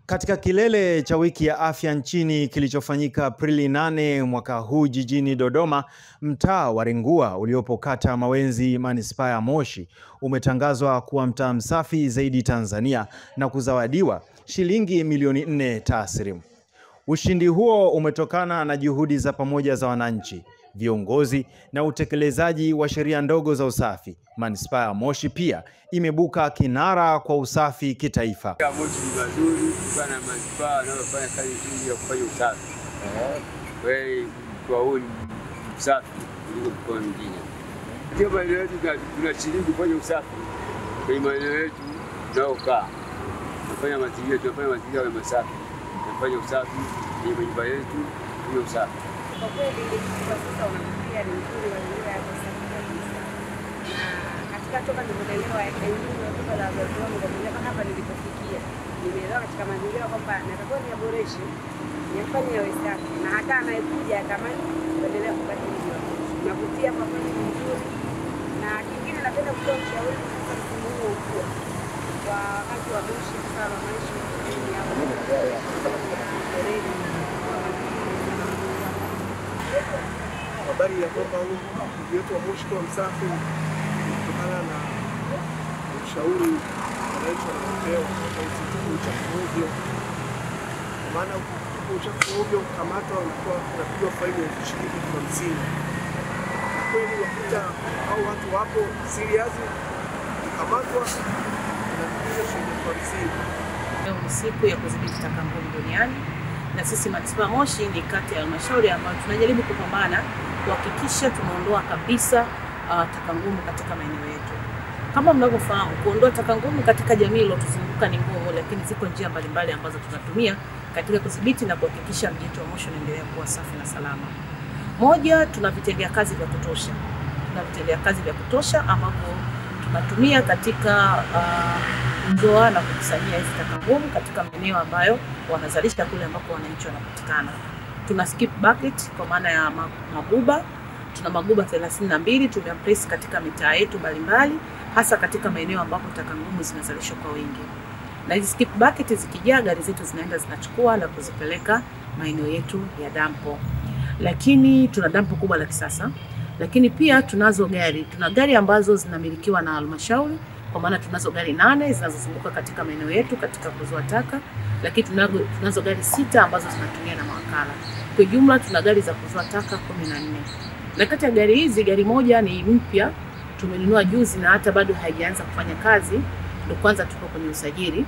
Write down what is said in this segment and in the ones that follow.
Katika kilele cha wiki ya afya nchini kilichofanyika Aprili 8 mwaka huu jijini Dodoma, mtaa wa Rengua uliopo kata Mawenzi manispaa ya Moshi umetangazwa kuwa mtaa msafi zaidi Tanzania na kuzawadiwa shilingi milioni 4 taslimu. Ushindi huo umetokana na juhudi za pamoja za wananchi, viongozi na utekelezaji wa sheria ndogo za usafi. Manispaa ya Moshi pia imebuka kinara kwa usafi kitaifa. Moshi ni mazuri sana, manispaa inayofanya kazi nzuri ya kufanya usafi. Wewe kwa huu usafi kuliko mkoa mwingine. Kwa maeneo yetu tunashiriki kufanya usafi. Kwa maeneo yetu tunaokaa tunafanya mazingira ya masafi. Tunafanya usafi kwenye nyumba yetu, ni usafi. Kwa kweli sasa unafikiria ni nzuri wa nyumba ya usafi kabisa. Na katika toka nilipolelewa elimu ya kutoka la wazazi wangu mpaka hapa nilipofikia, nimeelewa katika mazingira kwamba natakiwa niyaboreshe, nifanye yawe safi, na hata anayekuja atamani kuendelea kubadilika. Nakutia kwa kweli nzuri. Na kingine napenda kutoa ushauri kwa msimu huu kwa watu wa Moshi, kwa maisha ya habari ya kwamba mji wetu wa Moshi kwa msafi kutokana na ushauri wananchi wanaopewa kwa usitupu uchafu ovyo. Kwa maana uchafu ovyo ukamatwa unapigwa faini ya shilingi 50. Kweli wakuta au watu wapo serious kukamatwa na shilingi 50. Leo ni siku ya kudhibiti taka ngumu duniani, na sisi manispaa ya Moshi ni kati ya halmashauri ambayo tunajaribu kupambana kuhakikisha tunaondoa kabisa taka ngumu katika maeneo yetu. Kama mnavyofahamu, kuondoa taka ngumu katika jamii iliyotuzunguka ni ngumu, lakini ziko njia mbalimbali ambazo tunatumia katika kudhibiti na kuhakikisha mji wetu wa Moshi unaendelea kuwa safi na salama. Moja, tuna vitendea kazi vya kutosha. Tuna vitendea kazi vya kutosha ambapo tunatumia katika kuzoa na kukusanyia hizi taka ngumu katika maeneo ambayo wanazalisha kule ambapo wananchi wanapatikana. Tuna skip bucket kwa maana ya maguba. Tuna maguba 32 tumeplace katika mitaa yetu mbalimbali, hasa katika maeneo ambapo taka ngumu zinazalishwa kwa wingi. Na hizi skip bucket zikijaa, gari zetu zinaenda zinachukua na kuzipeleka maeneo yetu ya dampo. Lakini tuna dampo kubwa la kisasa. Lakini pia tunazo gari. Tuna gari ambazo zinamilikiwa na halmashauri, kwa maana tunazo gari 8 zinazozunguka katika maeneo yetu katika kuzoa taka, lakini tunazo gari 6 ambazo zinatumia na mawakala. Kwa jumla tuna gari za kuzoa taka 14. Na kati ya gari hizi, gari moja ni mpya, tumenunua juzi na hata bado haijaanza kufanya kazi, ndio kwanza tuko kwenye usajili.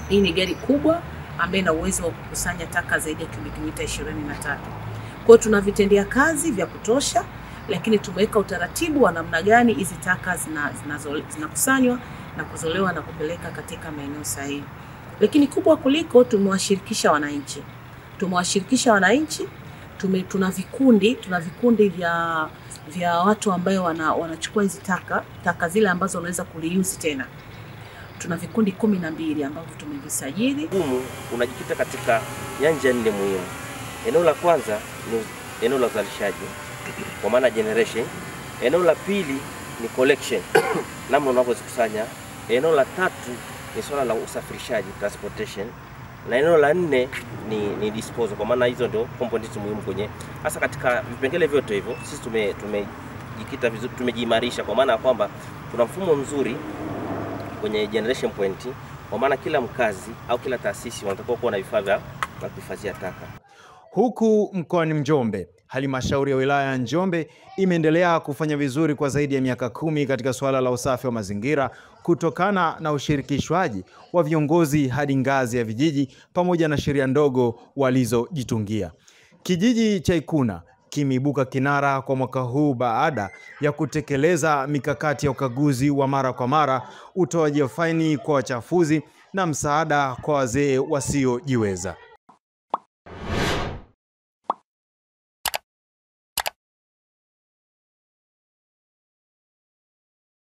Hii ni gari kubwa ambayo ina uwezo wa kukusanya taka zaidi ya cubic mita 23. Kwa tuna vitendea kazi vya kutosha, lakini tumeweka utaratibu wa namna gani hizi taka zinakusanywa na kuzolewa na kupeleka katika maeneo sahihi. Lakini kubwa kuliko, tumewashirikisha wananchi. Tuna vikundi vya watu ambao wanachukua hizi taka zile ambazo wanaweza kuliuzi tena. Tuna vikundi 12 ambavyo tumevisajili. Unajikita katika nyanja 4 muhimu. Eneo la kwanza ni eneo la uzalishaji, kwa maana generation. Eneo la pili ni collection, namna unavyozikusanya. Eneo la tatu ni swala la usafirishaji, transportation. Na eneo la 4 ni disposal, kwa maana hizo ndio components muhimu kwenye hasa katika vipengele vyote hivyo. Sisi tumejikita vizuri, tumejiimarisha, kwa maana kwamba tuna mfumo mzuri kwenye generation point, kwa maana kila mkazi au kila taasisi wanatakiwa kuwa na vifaa vya kuhifadhia taka. Huku mkoani Njombe, halmashauri ya wilaya ya Njombe imeendelea kufanya vizuri kwa zaidi ya miaka 10 katika suala la usafi wa mazingira kutokana na ushirikishwaji wa viongozi hadi ngazi ya vijiji pamoja na sheria ndogo walizojitungia. Kijiji cha Ikuna kimeibuka kinara kwa mwaka huu baada ya kutekeleza mikakati ya ukaguzi wa mara kwa mara, utoaji wa faini kwa wachafuzi na msaada kwa wazee wasiojiweza.